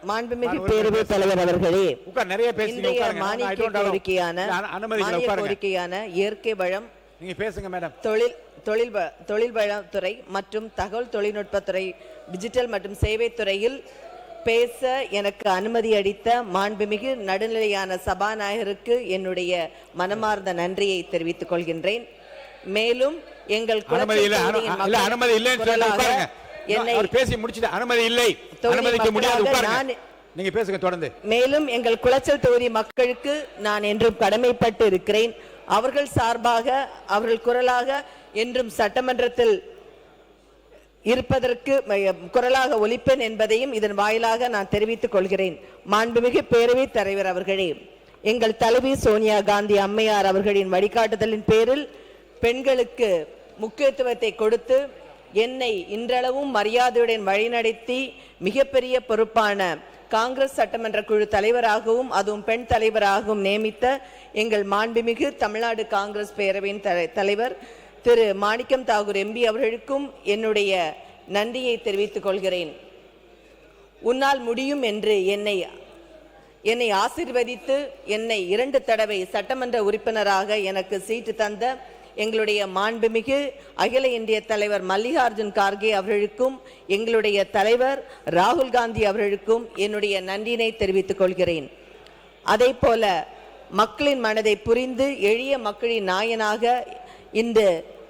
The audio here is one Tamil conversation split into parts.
மாண்புமிகு பேரவைத் தலைவர் அவர்களே, இன்றைய மானிய கோரிக்கையான இயற்கை வளம், நீங்க பேசுங்க மேடம். தொழில் வளத்துறை மற்றும் தகவல் தொழில்நுட்பத்துறை, டிஜிட்டல் மற்றும் சேவை துறையில் பேச எனக்கு அனுமதி அளித்த மாண்புமிகு நடுநிலையான சபாநாயகருக்கு என்னுடைய மனமார்ந்த நன்றியை தெரிவித்துக் கொள்கின்றேன். மேலும் எங்கள் மேலும் எங்கள் குளச்சல் தொகுதி மக்களுக்கு நான் என்றும் கடமைப்பட்டு இருக்கிறேன். அவர்கள் சார்பாக, அவர்கள் குரலாக என்றும் சட்டமன்றத்தில் இருப்பதற்கு குரலாக ஒலிப்பேன் என்பதையும் இதன் வாயிலாக நான் தெரிவித்துக் கொள்கிறேன். மாண்புமிகு பேரவைத் தலைவர் அவர்களே, எங்கள் தலைவி சோனியா காந்தி அம்மையார் அவர்களின் வழிகாட்டுதலின் பேரில் பெண்களுக்கு முக்கியத்துவத்தை கொடுத்து என்னை இன்றளவும் மரியாதையுடன் வழிநடத்தி மிகப்பெரிய பொறுப்பான காங்கிரஸ் சட்டமன்ற குழு தலைவராகவும் அதுவும் பெண் தலைவராகவும் நியமித்த எங்கள் மாண்புமிகு தமிழ்நாடு காங்கிரஸ் பேரவையின் தலைவர் திரு மாணிக்கம் தாகூர் எம்பி அவர்களுக்கும் என்னுடைய நன்றியை தெரிவித்துக் கொள்கிறேன். உன்னால் முடியும் என்று என்னை ஆசீர்வதித்து என்னை 2 தடவை சட்டமன்ற உறுப்பினராக எனக்கு சீட்டு தந்த எங்களுடைய மாண்புமிகு அகில இந்திய தலைவர் மல்லிகார்ஜுன் கார்கே அவர்களுக்கும் எங்களுடைய தலைவர் ராகுல் காந்தி அவர்களுக்கும் என்னுடைய நன்றியினை தெரிவித்துக் கொள்கிறேன். அதே போல மக்களின் மனதை புரிந்து எளிய மக்களின் நாயனாக இந்த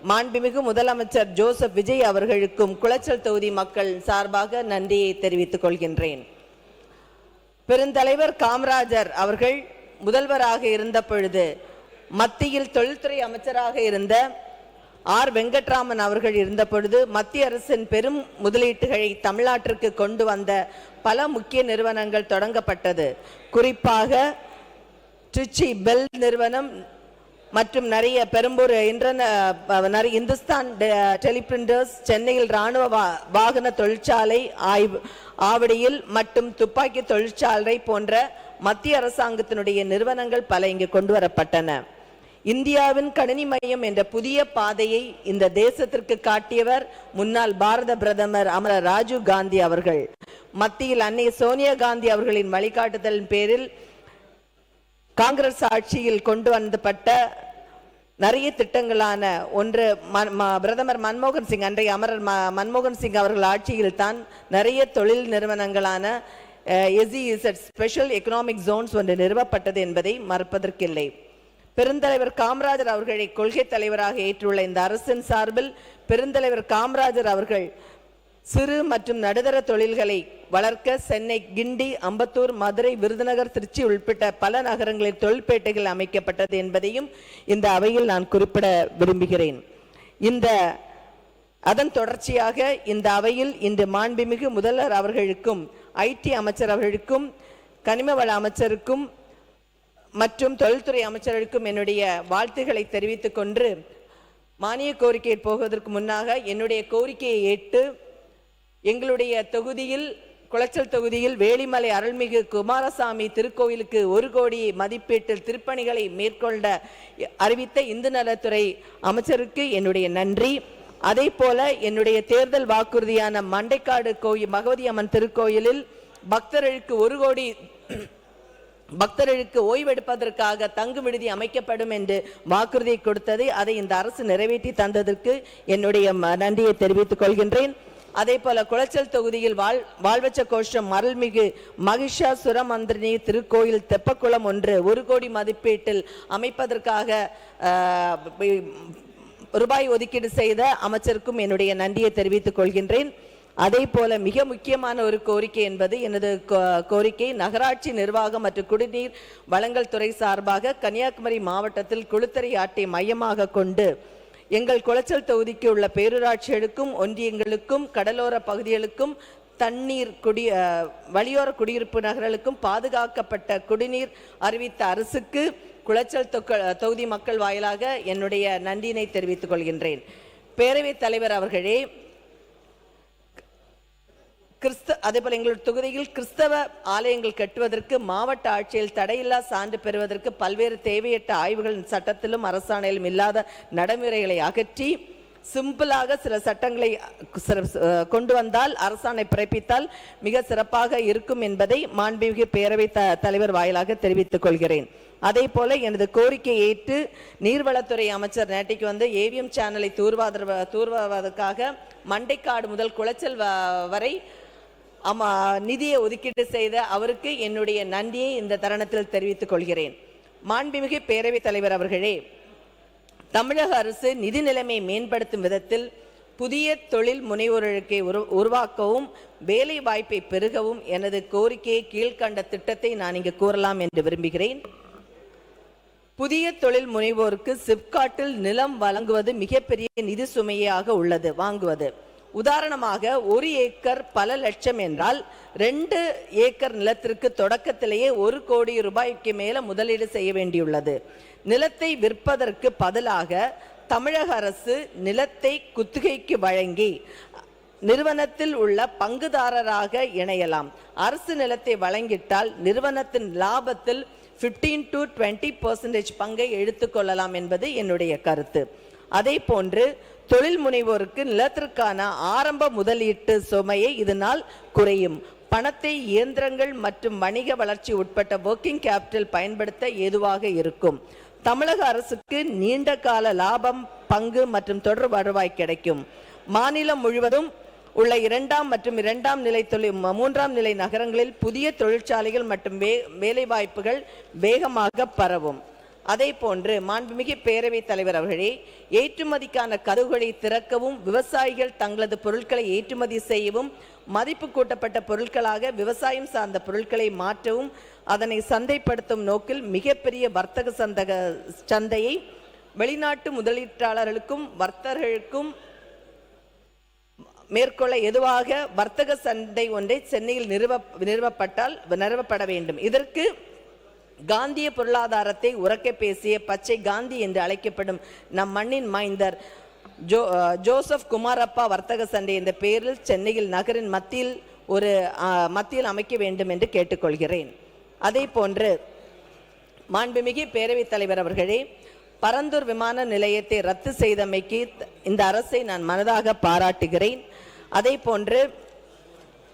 மாண்புமிகு முதலமைச்சர் ஜோசப் விஜய் அவர்களுக்கும் குளச்சல் தொகுதி மக்கள் சார்பாக நன்றியை தெரிவித்துக் கொள்கின்றேன். பெருந்தலைவர் காமராஜர் அவர்கள் முதல்வராக இருந்த பொழுது மத்தியில் தொழில்துறை அமைச்சராக இருந்த ஆர் வெங்கட்ராமன் அவர்கள் இருந்த பொழுது மத்திய அரசின் பெரும் முதலீட்டுகளை தமிழ்நாட்டிற்கு கொண்டு வந்த பல முக்கிய நிறுவனங்கள் தொடங்கப்பட்டது. குறிப்பாக ட்ரிச்சி பெல் நிறுவனம் மற்றும் நிறைய பெரம்பூர் இந்துஸ்தான் டெலிபிரிண்டர்ஸ், சென்னையில் இராணுவ வாகன தொழிற்சாலை, ஆவடியில் மற்றும் துப்பாக்கி தொழிற்சாலை போன்ற மத்திய அரசாங்கத்தினுடைய நிறுவனங்கள் பல இங்கு கொண்டு வரப்பட்டன. இந்தியாவின் கணினி மையம் என்ற புதிய பாதையை இந்த தேசத்திற்கு காட்டியவர் முன்னாள் பாரத பிரதமர் அமரர் ராஜீவ் காந்தி அவர்கள். மத்தியில் அன்னை சோனியா காந்தி அவர்களின் வழிகாட்டுதலின் பேரில் காங்கிரஸ் ஆட்சியில் கொண்டு வந்தப்பட்ட நிறைய திட்டங்களான ஒன்று பிரதமர் மன்மோகன் சிங், அன்றைய அமரர் மன்மோகன் சிங் அவர்கள் ஆட்சியில் தான் நிறைய தொழில் நிறுவனங்களான எஸ்இஇசட் ஸ்பெஷல் எக்கனாமிக் ஜோன்ஸ் ஒன்று நிறுவப்பட்டது என்பதை மறுப்பதற்கில்லை. பெருந்தலைவர் காமராஜர் அவர்களை கொள்கை தலைவராக ஏற்றுள்ள இந்த அரசின் சார்பில் பெருந்தலைவர் காமராஜர் அவர்கள் சிறு மற்றும் நடுத்தர தொழில்களை வளர்க்க சென்னை, கிண்டி, அம்பத்தூர், மதுரை, விருதுநகர், திருச்சி உள்பட்ட பல நகரங்களில் தொழிற்பேட்டைகள் அமைக்கப்பட்டது என்பதையும் இந்த அவையில் நான் குறிப்பிட விரும்புகிறேன். அதன் தொடர்ச்சியாக இந்த அவையில் இன்று மாண்புமிகு முதல்வர் அவர்களுக்கும், ஐடி அமைச்சர் அவர்களுக்கும், கனிம வள அமைச்சருக்கும் மற்றும் தொழில்துறை அமைச்சர்களுக்கும் என்னுடைய வாழ்த்துக்களை தெரிவித்துக் கொண்டு மானிய கோரிக்கையை போவதற்கு முன்னாக என்னுடைய கோரிக்கையை ஏற்று எங்களுடைய தொகுதியில், குளச்சல் தொகுதியில் வேலிமலை அருள்மிகு குமாரசாமி திருக்கோயிலுக்கு 1 கோடி மதிப்பீட்டில் திருப்பணிகளை மேற்கொண்ட அறிவித்த இந்து நலத்துறை அமைச்சருக்கு என்னுடைய நன்றி. அதே போல என்னுடைய தேர்தல் வாக்குறுதியான மண்டைக்காடு கோயில் பகவதி அம்மன் திருக்கோயிலில் பக்தர்களுக்கு 1 கோடி பக்தர்களுக்கு ஓய்வெடுப்பதற்காக தங்கு விடுதி அமைக்கப்படும் என்று வாக்குறுதி கொடுத்தது, அதை இந்த அரசு நிறைவேற்றி தந்ததற்கு என்னுடைய நன்றியை தெரிவித்துக் கொள்கின்றேன். அதே போல குளச்சல் தொகுதியில் வாழ்வச்ச கோஷம் அருள்மிகு மகிஷாசுரமந்திரினி திருக்கோயில் தெப்பக்குளம் 1 கோடி மதிப்பீட்டில் அமைப்பதற்காக ரூபாய் ஒதுக்கீடு செய்த அமைச்சருக்கும் என்னுடைய நன்றியை தெரிவித்துக் கொள்கின்றேன். அதே போல மிக முக்கியமான ஒரு கோரிக்கை என்பது எனது கோரிக்கை நகராட்சி நிர்வாகம் மற்றும் குடிநீர் வழங்கல் துறை சார்பாக கன்னியாகுமரி மாவட்டத்தில் குளுத்தரை ஆட்டை மையமாக கொண்டு எங்கள் குளச்சல் தொகுதிக்கு உள்ள பேரூராட்சிகளுக்கும் ஒன்றியங்களுக்கும் கடலோர பகுதிகளுக்கும் தண்ணீர் வழியோர குடியிருப்பு நகர்களுக்கும் பாதுகாக்கப்பட்ட குடிநீர் அறிவித்த அரசுக்கு குளச்சல் தொகுதி மக்கள் வாயிலாக என்னுடைய நன்றியினை தெரிவித்துக் கொள்கின்றேன். பேரவைத் தலைவர் அவர்களே, அதேபோல எங்களுடைய தொகுதியில் கிறிஸ்தவ ஆலயங்கள் கட்டுவதற்கு மாவட்ட ஆட்சியில் தடையில்லா சான்று பெறுவதற்கு பல்வேறு தேவையற்ற ஆய்வுகள் சட்டத்திலும் அரசாணையிலும் இல்லாத நடைமுறைகளை அகற்றி சிம்பிளாக சில சட்டங்களை கொண்டு வந்தால், அரசாணை பிறப்பித்தால் மிக சிறப்பாக இருக்கும் என்பதை மாண்புமிகு பேரவைத் தலைவர் வாயிலாக தெரிவித்துக் கொள்கிறேன். அதே போல எனது கோரிக்கையை ஏற்று நீர்வளத்துறை அமைச்சர் நேற்றைக்கு வந்து ஏவிஎம் சேனலை தூர்வாவதற்காக மண்டைக்காடு முதல் குளச்சல் வரை நிதியை ஒதுக்கீடு செய்த அவருக்கு என்னுடைய நன்றியை இந்த தருணத்தில் தெரிவித்துக் கொள்கிறேன். மாண்புமிகு பேரவைத் தலைவர் அவர்களே, தமிழக அரசு நிதி நிலைமை மேம்படுத்தும் விதத்தில் புதிய தொழில் முனைவோர்களுக்கு உருவாக்கவும் வேலை வாய்ப்பை பெருகவும் எனது கோரிக்கையை கீழ்கண்ட திட்டத்தை நான் இங்கு கூறலாம் என்று விரும்புகிறேன். புதிய தொழில் முனைவோருக்கு சிப்காட்டில் நிலம் வழங்குவது மிகப்பெரிய நிதி சுமையாக உள்ளது வாங்குவது. உதாரணமாக 1 ஏக்கர் பல லட்சம் என்றால் 2 ஏக்கர் நிலத்திற்கு தொடக்கத்திலேயே 1 கோடி ரூபாய்க்கு மேல முதலீடு செய்ய வேண்டியுள்ளது. நிலத்தை விற்பதற்கு பதிலாக தமிழக அரசு நிலத்தை குத்தகைக்கு வழங்கி நிறுவனத்தில் உள்ள பங்குதாரராக இணையலாம். அரசு நிலத்தை வழங்கிட்டால் நிறுவனத்தின் லாபத்தில் 15 to 20% பங்கை எடுத்துக்கொள்ளலாம் என்பது என்னுடைய கருத்து. அதே போன்று தொழில் முனைவோருக்கு நிலத்திற்கான ஆரம்ப முதலீட்டு சுமையை இதனால் குறையும். பணத்தை இயந்திரங்கள் மற்றும் வணிக வளர்ச்சி உட்பட்ட ஒர்க்கிங் கேபிட்டல் பயன்படுத்த ஏதுவாக இருக்கும். தமிழக அரசுக்கு நீண்ட கால லாபம், பங்கு மற்றும் தொடர் வருவாய் கிடைக்கும். மாநிலம் முழுவதும் உள்ள 2ஆம் மற்றும் 2ஆம் நிலை தொழில் 3ஆம் நிலை நகரங்களில் புதிய தொழிற்சாலைகள் மற்றும் வேலைவாய்ப்புகள் வேகமாக பரவும். அதே போன்று மாண்புமிகு பேரவைத் தலைவர் அவர்களே, ஏற்றுமதிக்கான கதவுகளை திறக்கவும் விவசாயிகள் தங்களது பொருட்களை ஏற்றுமதி செய்யவும் மதிப்பு கூட்டப்பட்ட பொருட்களாக விவசாயம் சார்ந்த பொருட்களை மாற்றவும் அதனை சந்தைப்படுத்தும் நோக்கில் மிகப்பெரிய வர்த்தக சந்தையை வெளிநாட்டு முதலீட்டாளர்களுக்கும் வர்த்தகர்களுக்கும் மேற்கொள்ள எதுவாக வர்த்தக சந்தை ஒன்றை சென்னையில் நிறுவப்பட வேண்டும். இதற்கு காந்திய பொருளாதாரத்தை உறக்க பேசிய பச்சை காந்தி என்று அழைக்கப்படும் நம் மண்ணின் மைந்தர் ஜோசப் குமாரப்பா வர்த்தக சந்தை என்ற பெயரில் சென்னையில் நகரின் மத்தியில் அமைக்க வேண்டும் என்று கேட்டுக்கொள்கிறேன். அதே போன்று மாண்புமிகு பேரவைத் தலைவர் அவர்களே, பரந்தூர் விமான நிலையத்தை ரத்து செய்தமைக்கு இந்த அரசை நான் மனதாக பாராட்டுகிறேன். அதே போன்று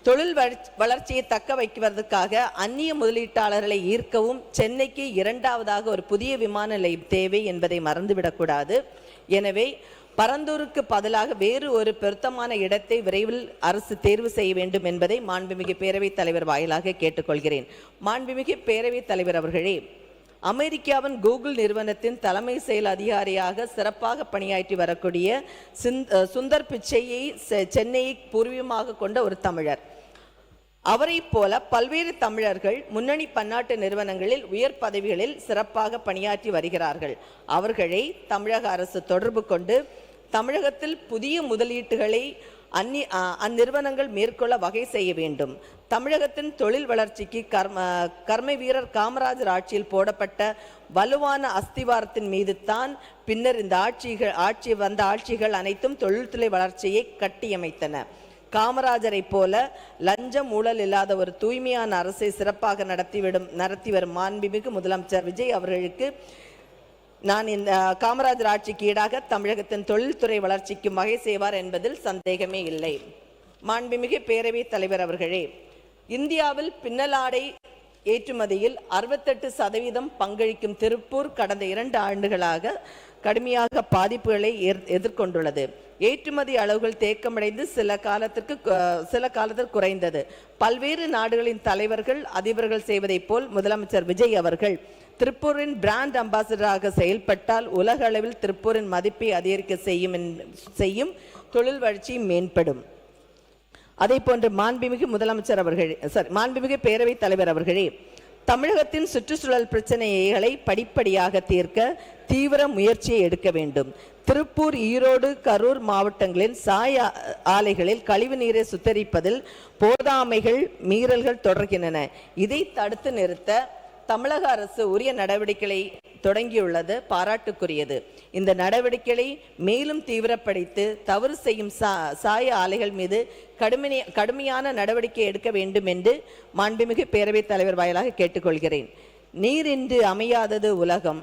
தொழில் வளர்ச்சியை தக்க வைப்பதற்காக அந்நிய முதலீட்டாளர்களை ஈர்க்கவும் சென்னைக்கு 2ஆவதாக ஒரு புதிய விமான நிலையம் தேவை என்பதை மறந்துவிடக்கூடாது. எனவே பரந்தூருக்கு பதிலாக வேறு ஒரு பொருத்தமான இடத்தை விரைவில் அரசு தேர்வு செய்ய வேண்டும் என்பதை மாண்புமிகு பேரவைத் தலைவர் வாயிலாக கேட்டுக்கொள்கிறேன். மாண்புமிகு பேரவைத் தலைவர் அவர்களே, அமெரிக்காவின் கூகுள் நிறுவனத்தின் தலைமை செயல் அதிகாரியாக சிறப்பாக பணியாற்றி வரக்கூடிய சுந்தர் பிச்சையை சென்னையை பூர்வீகமாக கொண்ட ஒரு தமிழர். அவரை போல பல்வேறு தமிழர்கள் முன்னணி பன்னாட்டு நிறுவனங்களில் உயர் பதவிகளில் சிறப்பாக பணியாற்றி வருகிறார்கள். அவர்களை தமிழக அரசு தொடர்பு கொண்டு தமிழகத்தில் புதிய முதலீட்டுகளை அந்நிறுவனங்கள் மேற்கொள்ள வகை செய்ய வேண்டும். தமிழகத்தின் தொழில் வளர்ச்சிக்கு கர்ம வீரர் காமராஜர் ஆட்சியில் போடப்பட்ட வலுவான அஸ்திவாரத்தின் மீது தான் பின்னர் இந்த ஆட்சிகள் அனைத்தும் தொழில்துறை வளர்ச்சியை கட்டியமைத்தன. காமராஜரை போல லஞ்சம் ஊழல் இல்லாத ஒரு தூய்மையான அரசை சிறப்பாக நடத்தி வரும் மாண்புமிகு முதலமைச்சர் விஜய் அவர்களுக்கு நான் இந்த காமராஜர் ஆட்சிக்கு ஈடாக தமிழகத்தின் தொழில்துறை வளர்ச்சிக்கு வகை செய்வார் என்பதில் சந்தேகமே இல்லை. மாண்புமிகு பேரவைத் தலைவர் அவர்களே, இந்தியாவில் பின்னலாடை ஏற்றுமதியில் 68% பங்களிக்கும் திருப்பூர் கடந்த 2 ஆண்டுகளாக கடுமையாக பாதிப்புகளை எதிர்கொண்டுள்ளது. ஏற்றுமதி அளவுகள் தேக்கமடைந்து சில காலத்திற்கு குறைந்தது. பல்வேறு நாடுகளின் தலைவர்கள் அதிபர்கள் செய்வதை போல் முதலமைச்சர் விஜய் அவர்கள் திருப்பூரின் பிராண்ட் அம்பாசிடராக செயல்பட்டால் உலக அளவில் திருப்பூரின் மதிப்பை அதிகரிக்க செய்யும் தொழில் வளர்ச்சி மேம்படும். அதே போன்று மாண்புமிகு பேரவைத் தலைவர் அவர்களே, தமிழகத்தின் சுற்றுச்சூழல் பிரச்சனைகளை படிப்படியாக தீர்க்க தீவிர முயற்சியை எடுக்க வேண்டும். திருப்பூர், ஈரோடு, கரூர் மாவட்டங்களின் சாய ஆலைகளில் கழிவு நீரை சுத்தரிப்பதில் போதாமைகள், மீறல்கள் தொடர்கின்றன. இதை தடுத்து நிறுத்த தமிழக அரசு உரிய நடவடிக்கைகளை தொடங்கியுள்ளது பாராட்டுக்குரியது. இந்த நடவடிக்கைகளை மேலும் தீவிரப்படுத்தி தவறு செய்யும் சாய ஆலைகள் மீது கடுமையான நடவடிக்கை எடுக்க வேண்டும் என்று மாண்புமிகு பேரவைத் தலைவர் வாயிலாக கேட்டுக்கொள்கிறேன். நீரின்றி அமையாதது உலகம்.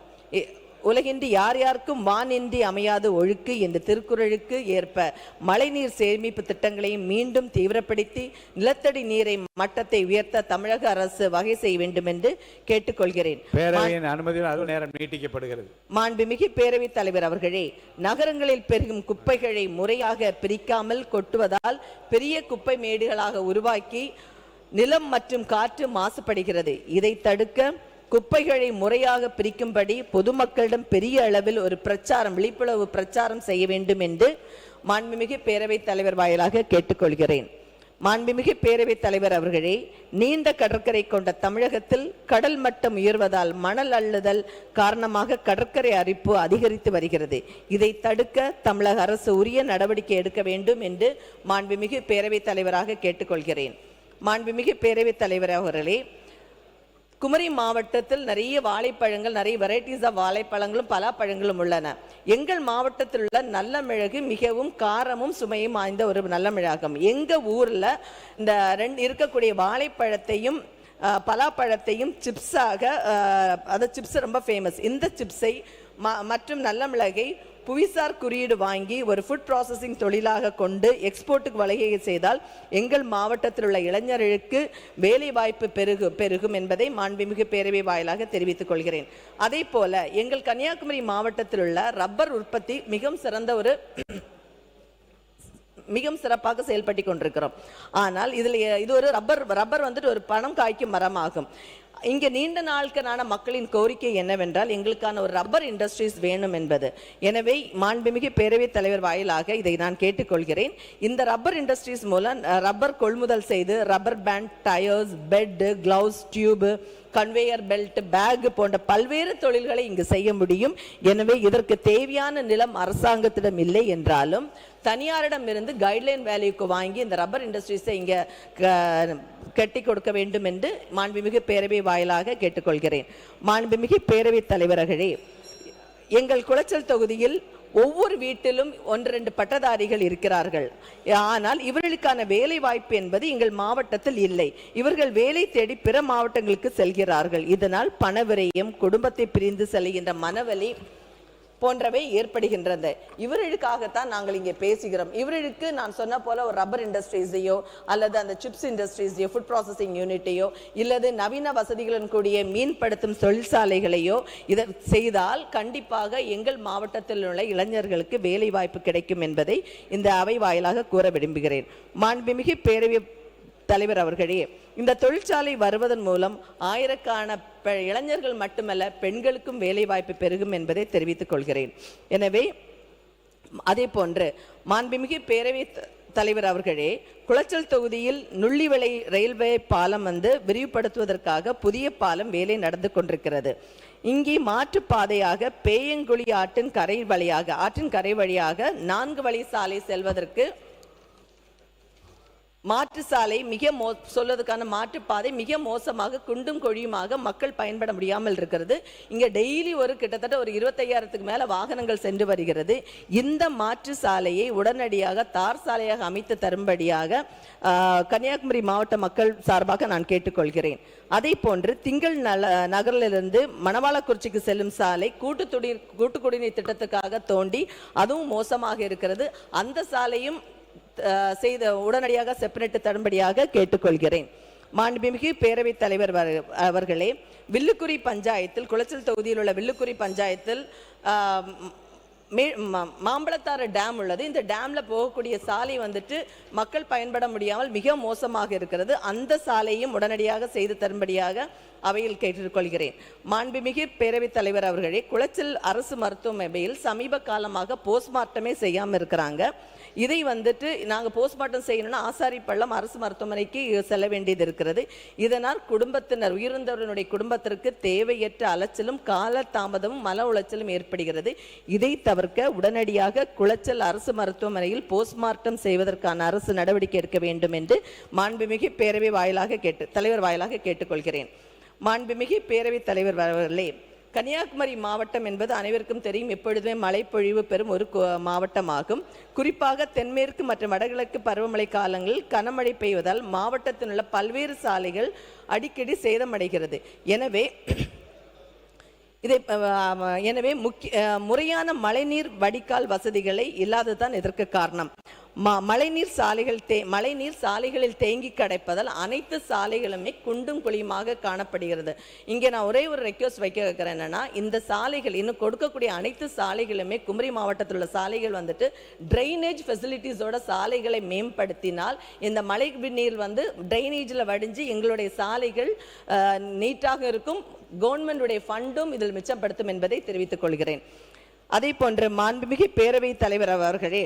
உலகின்றி யார் யாருக்கும் வானின்றி அமையாது ஒழுக்கு என்ற திருக்குறளுக்கு ஏற்ப மழைநீர் சேமிப்பு திட்டங்களையும் மீண்டும் தீவிரப்படுத்தி நிலத்தடி நீரை மட்டத்தை உயர்த்த தமிழக அரசு வகை செய்ய வேண்டும் என்று கேட்டுக்கொள்கிறேன். பேரவையின் அனுமதியுடன் நேரம் நீட்டிக்கப்படுகிறது. மாண்புமிகு பேரவைத் தலைவர் அவர்களே, நகரங்களில் பெருகும் குப்பைகளை முறையாக பிரிக்காமல் கொட்டுவதால் பெரிய குப்பை மேடுகளாக உருவாக்கி நிலம் மற்றும் காற்று மாசுபடுகிறது. இதை தடுக்க குப்பைகளை முறையாக பிரிக்கும்படி பொதுமக்களிடம் பெரிய அளவில் ஒரு விழிப்புணர்வு பிரச்சாரம் செய்ய வேண்டும் என்று மாண்புமிகு பேரவைத் தலைவர் வாயிலாக கேட்டுக்கொள்கிறேன். மாண்புமிகு பேரவைத் தலைவர் அவர்களே, நீண்ட கடற்கரை கொண்ட தமிழகத்தில் கடல் மட்டம் உயர்வதால் மணல் அள்ளுதல் காரணமாக கடற்கரை அரிப்பு அதிகரித்து வருகிறது. இதை தடுக்க தமிழக அரசு உரிய நடவடிக்கை எடுக்க வேண்டும் என்று மாண்புமிகு பேரவைத் தலைவராக கேட்டுக்கொள்கிறேன். மாண்புமிகு பேரவைத் தலைவர் அவர்களே, குமரி மாவட்டத்தில் நிறைய வாழைப்பழங்கள், நிறைய வெரைட்டிஸ் ஆஃப் வாழைப்பழங்களும் பலாப்பழங்களும் உள்ளன. எங்கள் மாவட்டத்தில் உள்ள நல்ல மிளகு மிகவும் காரமும் சுமையும் வாய்ந்த ஒரு நல்ல மிளகாகும். எங்கள் ஊரில் இந்த இருக்கக்கூடிய வாழைப்பழத்தையும் பலாப்பழத்தையும் சிப்ஸாக, அது சிப்ஸ் ரொம்ப ஃபேமஸ். இந்த சிப்ஸை மற்றும் நல்ல மிளகை புவிசார் குறியீடு வாங்கி ஒரு ஃபுட் ப்ராசஸிங் தொழிலாக கொண்டு எக்ஸ்போர்ட்டுக்கு வழிவகை செய்தால் எங்கள் மாவட்டத்தில் உள்ள இளைஞர்களுக்கு வேலை வாய்ப்பு பெருகும் என்பதை மாண்புமிகு பேரவை வாயிலாக தெரிவித்துக் கொள்கிறேன். அதே போல எங்கள் கன்னியாகுமரி மாவட்டத்தில் உள்ள ரப்பர் உற்பத்தி மிகவும் சிறப்பாக செயல்பட்டு கொண்டிருக்கிறோம். ஆனால் இது ஒரு ரப்பர் வந்துட்டு ஒரு பணம் காய்க்கும் மரமாகும். இங்கே நீண்ட நாட்களான மக்களின் கோரிக்கை என்னவென்றால் எங்களுக்கான ஒரு ரப்பர் இண்டஸ்ட்ரீஸ் வேணும் என்பது. எனவே மாண்புமிகு பேரவைத் தலைவர் வாயிலாக இதை நான் கேட்டுக்கொள்கிறேன். இந்த ரப்பர் இண்டஸ்ட்ரீஸ் மூலம் ரப்பர் கொள்முதல் செய்து rubber band, tyres, bed, gloves, tube, conveyor belt, bag போன்ற பல்வேறு தொழில்களை இங்கு செய்ய முடியும். எனவே இதற்கு தேவையான நிலம் அரசாங்கத்திடம் இல்லை என்றாலும் தனியாரிடம் இருந்து கைட்லைன் வேல்யூக்கு வாங்கி இந்த ரப்பர் இண்டஸ்ட்ரீஸை இங்கே கட்டி கொடுக்க வேண்டும் என்று மாண்புமிகு பேரவை வாயிலாக கேட்டுக்கொள்கிறேன். மாண்புமிகு பேரவைத் தலைவர்களே, எங்கள் குளச்சல் தொகுதியில் ஒவ்வொரு வீட்டிலும் 1-2 பட்டதாரிகள் இருக்கிறார்கள். ஆனால் இவர்களுக்கான வேலை வாய்ப்பு என்பது எங்கள் மாவட்டத்தில் இல்லை. இவர்கள் வேலை தேடி பிற மாவட்டங்களுக்கு செல்கிறார்கள். இதனால் பணவிரயம், குடும்பத்தை பிரிந்து செல்கின்ற மனவலி போன்றவை ஏற்படுகின்றது. இவர்களுக்காகத்தான் நாங்கள் இங்கே பேசுகிறோம். இவர்களுக்கு நான் சொன்ன போல ஒரு ரப்பர் இண்டஸ்ட்ரீஸையோ அல்லது அந்த சிப்ஸ் இண்டஸ்ட்ரீஸையோ ஃபுட் ப்ராசஸிங் யூனிட்டையோ இல்லது நவீன வசதிகளுடன் கூடிய மீன்படுத்தும் தொழிற்சாலைகளையோ இதை செய்தால் கண்டிப்பாக எங்கள் மாவட்டத்தில் உள்ள இளைஞர்களுக்கு வேலை வாய்ப்பு கிடைக்கும் என்பதை இந்த அவை வாயிலாக கூற விரும்புகிறேன். மாண்புமிகு பேரவை தலைவர் அவர்களே, இந்த தொழிற்சாலை வருவதன் மூலம் ஆயிரக்கான இளைஞர்கள் மட்டுமல்ல பெண்களுக்கும் வேலை வாய்ப்பு பெருகும் என்பதை தெரிவித்துக் கொள்கிறேன். எனவே அதே போன்று மாண்புமிகு பேரவை தலைவர் அவர்களே, குளச்சல் தொகுதியில் நுள்ளிவளை ரயில்வே பாலம் விரிவுபடுத்துவதற்காக புதிய பாலம் வேலை நடந்து கொண்டிருக்கிறது. இங்கே மாற்றுப்பாதையாக பேயங்குழி ஆற்றின் கரை வழியாக 4 வழி சாலை செல்வதற்கு மாற்று சாலை சொல்வதற்கான மாற்றுப்பாதை மிக மோசமாக குண்டும் கொழியுமாக மக்கள் பயன்பட முடியாமல் இருக்கிறது. இங்கே டெய்லி கிட்டத்தட்ட ஒரு 25,000க்கு மேல வாகனங்கள் சென்று வருகிறது. இந்த மாற்று சாலையை உடனடியாக தார் சாலையாக அமைத்து தரும்படியாக கன்னியாகுமரி மாவட்ட மக்கள் சார்பாக நான் கேட்டுக்கொள்கிறேன். அதே போன்று திங்கள் நகரிலிருந்து மணவாளக்குறிச்சிக்கு செல்லும் சாலை கூட்டு குடிநீர் திட்டத்துக்காக தோண்டி அதுவும் மோசமாக இருக்கிறது. அந்த சாலையும் செய்த உடனடியாக செப்பரேட் தரும்படியாக கேட்டுக்கொள்கிறேன். மாண்புமிகு பேரவைத் தலைவர் அவர்களே, வில்லுக்குறி பஞ்சாயத்தில், குளச்சல் தொகுதியில் உள்ள வில்லுக்குறி பஞ்சாயத்தில் மாம்பழத்தாறு டேம் உள்ளது. இந்த டேம்ல போகக்கூடிய சாலை மக்கள் பயன்பட முடியாமல் மிக மோசமாக இருக்கிறது. அந்த சாலையும் உடனடியாக செய்து தரும்படியாக அவையில் கேட்டுக்கொள்கிறேன். மாண்புமிகு பேரவைத் தலைவர் அவர்களே, குளச்சல் அரசு மருத்துவமனையில் சமீப காலமாக போஸ்ட்மார்ட்டமே செய்யாமல் இருக்கிறாங்க. இதை நாங்கள் போஸ்ட்மார்ட்டம் செய்யணும்னா ஆசாரிப்பள்ளம் அரசு மருத்துவமனைக்கு செல்ல வேண்டியது இருக்கிறது. இதனால் குடும்பத்தினர், உயிரிழந்தவர்களுடைய குடும்பத்திற்கு தேவையற்ற அலைச்சலும் கால தாமதமும் மன உளைச்சலும் ஏற்படுகிறது. இதை தவிர்க்க உடனடியாக குளச்சல் அரசு மருத்துவமனையில் போஸ்ட்மார்ட்டம் செய்வதற்கான அரசு நடவடிக்கை எடுக்க வேண்டும் என்று மாண்புமிகு பேரவை தலைவர் வாயிலாக கேட்டுக்கொள்கிறேன். மாண்புமிகு பேரவைத் தலைவர் அவர்களே, கன்னியாகுமரி மாவட்டம் என்பது அனைவருக்கும் தெரியும், எப்பொழுதுமே மழை பொழிவு பெறும் ஒரு மாவட்டமாகும். குறிப்பாக தென்மேற்கு மற்றும் வடகிழக்கு பருவமழை காலங்களில் கனமழை பெய்வதால் மாவட்டத்தில் உள்ள பல்வேறு சாலைகள் அடிக்கடி சேதமடைகிறது. எனவே இதை எனவே முறையான மழைநீர் வடிகால் வசதிகளை இல்லாததுதான் இதற்கு காரணம். மழைநீர் சாலைகளில் தேங்கி கிடைப்பதால் அனைத்து சாலைகளுமே குண்டும் குழியுமாக காணப்படுகிறது. இங்கே நான் ஒரே ஒரு ரெக்வஸ்ட் வைக்க வைக்கிறேன், என்னன்னா இந்த சாலைகள் இன்னும் கொடுக்கக்கூடிய அனைத்து சாலைகளுமே குமரி மாவட்டத்தில் உள்ள சாலைகள் வந்துட்டு ட்ரைனேஜ் ஃபெசிலிட்டிஸோட சாலைகளை மேம்படுத்தினால் இந்த மழை நீர் வந்து ட்ரைனேஜில் வடிஞ்சு எங்களுடைய சாலைகள் நீட்டாக இருக்கும். கவர்மெண்டுடைய ஃபண்டும் இதில் மிச்சப்படுத்தும் என்பதை தெரிவித்துக் கொள்கிறேன். அதே போன்று மாண்புமிகு பேரவைத் தலைவர் அவர்களே,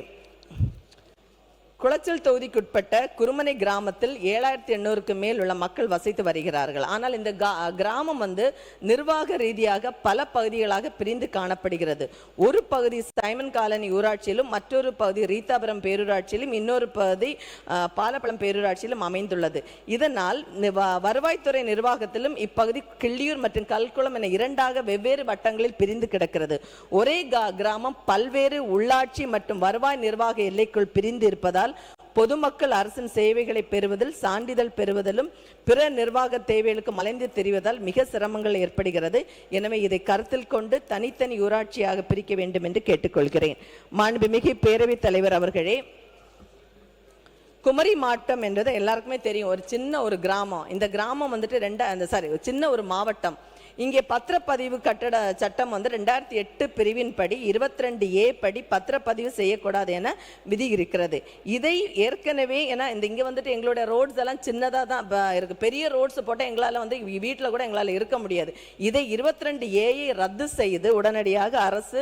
குளச்சல் தொகுதிக்குட்பட்ட குருமனை கிராமத்தில் 7800க்கு மேல் உள்ள மக்கள் வசித்து வருகிறார்கள். ஆனால் இந்த கிராமம் வந்து நிர்வாக ரீதியாக பல பகுதிகளாக பிரிந்து காணப்படுகிறது. ஒரு பகுதி சைமன் காலனி ஊராட்சியிலும், மற்றொரு பகுதி ரீதாபுரம் பேரூராட்சியிலும், இன்னொரு பகுதி பாலப்பழம் பேரூராட்சியிலும் அமைந்துள்ளது. இதனால் வருவாய்த்துறை நிர்வாகத்திலும் இப்பகுதி கிள்ளியூர் மற்றும் கல்குளம் என இரண்டாக வெவ்வேறு வட்டங்களில் பிரிந்து கிடக்கிறது. ஒரே கிராமம் பல்வேறு உள்ளாட்சி மற்றும் வருவாய் நிர்வாக எல்லைக்குள் பிரிந்து இருப்பதால் பொதுமக்கள் அரசின் சேவைகளை பெறுவதில், சான்றிதழ் பெறுவதிலும் பிற நிர்வாக தேவைகளுக்கு மலைந்து தெரிவதால் மிக சிரமங்கள் ஏற்படுகிறது. எனவே இதை கருத்தில் கொண்டு தனித்தனி ஊராட்சியாக பிரிக்க வேண்டும் என்று கேட்டுக்கொள்கிறேன். மாண்புமிகு பேரவைத் தலைவர் அவர்களே, குமரி மாவட்டம் என்றது எல்லாருக்குமே தெரியும். ஒரு சின்ன ஒரு கிராமம். இந்த கிராமம் வந்துட்டு சின்ன ஒரு மாவட்டம். இங்கே பத்திரப்பதிவு கட்டட சட்டம் வந்து 2008 பிரிவின் படி 22A படி பத்திரப்பதிவு செய்யக்கூடாது என விதி இருக்கிறது. இதை ஏற்கனவே இங்கே வந்துட்டு எங்களோட ரோட்ஸ் எல்லாம் சின்னதாக தான் இருக்கு. பெரிய ரோட்ஸ் போட்டால் எங்களால் வந்து வீட்டில் கூட எங்களால் இருக்க முடியாது. இதை 22A ரத்து செய்து உடனடியாக அரசு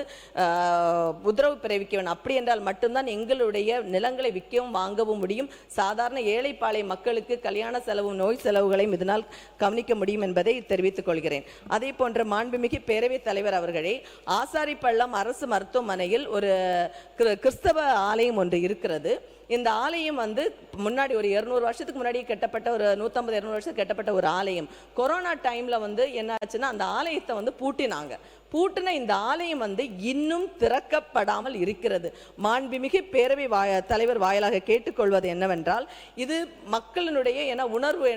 உத்தரவு பிறப்பிக்க வேண்டும். அப்படி என்றால் மட்டும்தான் எங்களுடைய நிலங்களை விற்கவும் வாங்கவும் முடியும். சாதாரண ஏழைப்பாளைய மக்களுக்கு கல்யாண செலவும் நோய் செலவுகளையும் இதனால் கவனிக்க முடியும் என்பதை தெரிவித்துக் கொள்கிறேன். அதே போன்ற மாண்புமிகு பேரவைத் தலைவர் அவர்களே, ஆசாரிப்பள்ளம் அரசு மருத்துவமனையில் ஒரு கிறிஸ்தவ ஆலயம் ஒன்று இருக்கிறது. இந்த ஆலயம் வந்து முன்னாடி ஒரு 200 வருஷத்துக்கு முன்னாடி கட்டப்பட்ட, ஒரு 150-200 வருஷத்துக்கு கட்டப்பட்ட ஒரு ஆலயம். கொரோனா டைம்ல வந்து என்ன ஆச்சுன்னா அந்த ஆலயத்தை வந்து பூட்டினாங்க. பூட்டின இந்த ஆலயம் வந்து இன்னும் திறக்கப்படாமல் இருக்கிறது. மாண்புமிகு பேரவை தலைவர் வாயிலாக கேட்டுக்கொள்வது என்னவென்றால், இது மக்களினுடைய உணர்வு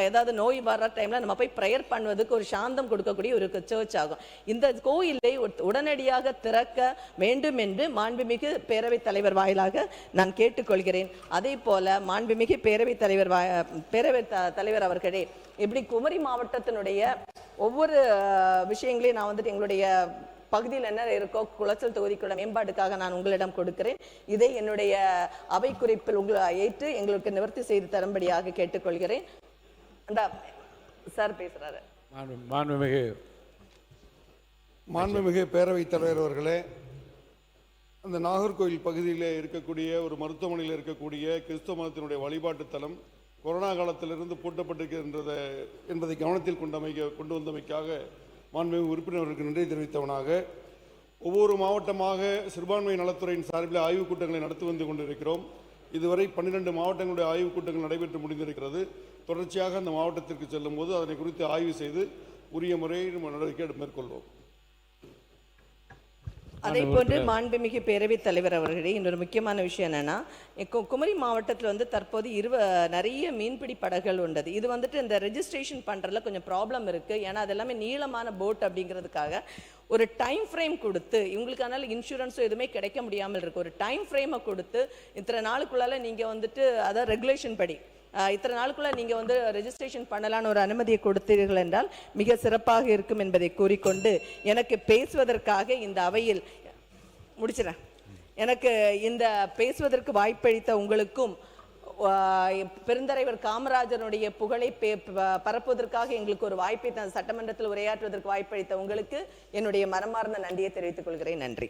ஏதாவது நோய் வர்ற டைம்ல நம்ம போய் ப்ரேயர் பண்ணுவதுக்கு ஒரு சாந்தம் கொடுக்கக்கூடிய ஒரு சர்ச் ஆகும். இந்த கோயிலை உடனடியாக திறக்க வேண்டும் என்று மாண்புமிகு பேரவை தலைவர் வாயிலாக நான் கேட்டுக்கொள்கிறேன். அதே போல மாண்புமிகு பேரவை தலைவர் அவர்களே, இப்படி குமரி மாவட்டத்தினுடைய ஒவ்வொரு விஷயங்களையும் நான் வந்துட்டு எங்களுடைய பகுதியில் என்ன இருக்கோ குளச்சல் தொகுதிக்குள்ள மேம்பாட்டுக்காக நான் உங்களிடம் கொடுக்கிறேன். இதை என்னுடைய அவை குறிப்பில் ஏற்று எங்களுக்கு நிவர்த்தி செய்து தரும்படியாக கேட்டுக்கொள்கிறேன். சார் பேசுறாரு. மாண்புமிகு பேரவைத் தலைவர் அவர்களே, அந்த நாகர்கோவில் பகுதியில் இருக்கக்கூடிய ஒரு மருத்துவமனையில் இருக்கக்கூடிய கிறிஸ்தவ மதத்தினுடைய வழிபாட்டு தலம் கொரோனா காலத்திலிருந்து பூட்டப்பட்டிருக்கின்றது என்பதை கவனத்தில் கொண்டு வந்தமைக்காக மாண்புமிகு உறுப்பினர்களுக்கு நன்றி தெரிவித்தவனாக, ஒவ்வொரு மாவட்டமாக சிறுபான்மை நலத்துறையின் சார்பில் ஆய்வுக் கூட்டங்களை நடத்தி வந்து கொண்டிருக்கிறோம். இதுவரை 12 மாவட்டங்களுடைய ஆய்வுக் கூட்டங்கள் நடைபெற்று முடிந்திருக்கிறது. தொடர்ச்சியாக அந்த மாவட்டத்திற்கு செல்லும் போது அதனை குறித்து ஆய்வு செய்து உரிய முறையில் நடவடிக்கை மேற்கொள்வோம். அதே போன்று மாண்புமிகு பேரவைத் தலைவர் அவர்களே, இன்னொரு முக்கியமான விஷயம் என்னன்னா, குமரி மாவட்டத்தில் வந்து தற்போது நிறைய மீன்பிடி படகுகள் உண்டது. இது வந்துட்டு இந்த ரெஜிஸ்ட்ரேஷன் பண்றதுல கொஞ்சம் ப்ராப்ளம் இருக்கு. ஏன்னா அது எல்லாமே நீளமான போட் அப்படிங்கிறதுக்காக ஒரு டைம் ஃப்ரேம் கொடுத்து, இவங்களுக்கான இன்சூரன்ஸும் எதுவுமே கிடைக்க முடியாமல் இருக்கு. ஒரு டைம் ஃப்ரேமை கொடுத்து இத்தனை நாளுக்குள்ளால நீங்க வந்துட்டு அதாவது ரெகுலேஷன் படி இத்தனை நாளுக்குள்ள நீங்க வந்து ரெஜிஸ்ட்ரேஷன் பண்ணலான்னு ஒரு அனுமதியை கொடுத்தீர்கள் என்றால் மிக சிறப்பாக இருக்கும் என்பதை கூறிக்கொண்டு, எனக்கு பேசுவதற்காக இந்த அவையில் முடிச்சிடறேன். எனக்கு இந்த பேசுவதற்கு வாய்ப்பளித்த உங்களுக்கும், பெருந்தலைவர் காமராஜனுடைய புகழை பரப்புவதற்காக எங்களுக்கு ஒரு வாய்ப்பை சட்டமன்றத்தில் உரையாற்றுவதற்கு வாய்ப்பளித்த உங்களுக்கு என்னுடைய மனமார்ந்த நன்றியை தெரிவித்துக் கொள்கிறேன். நன்றி.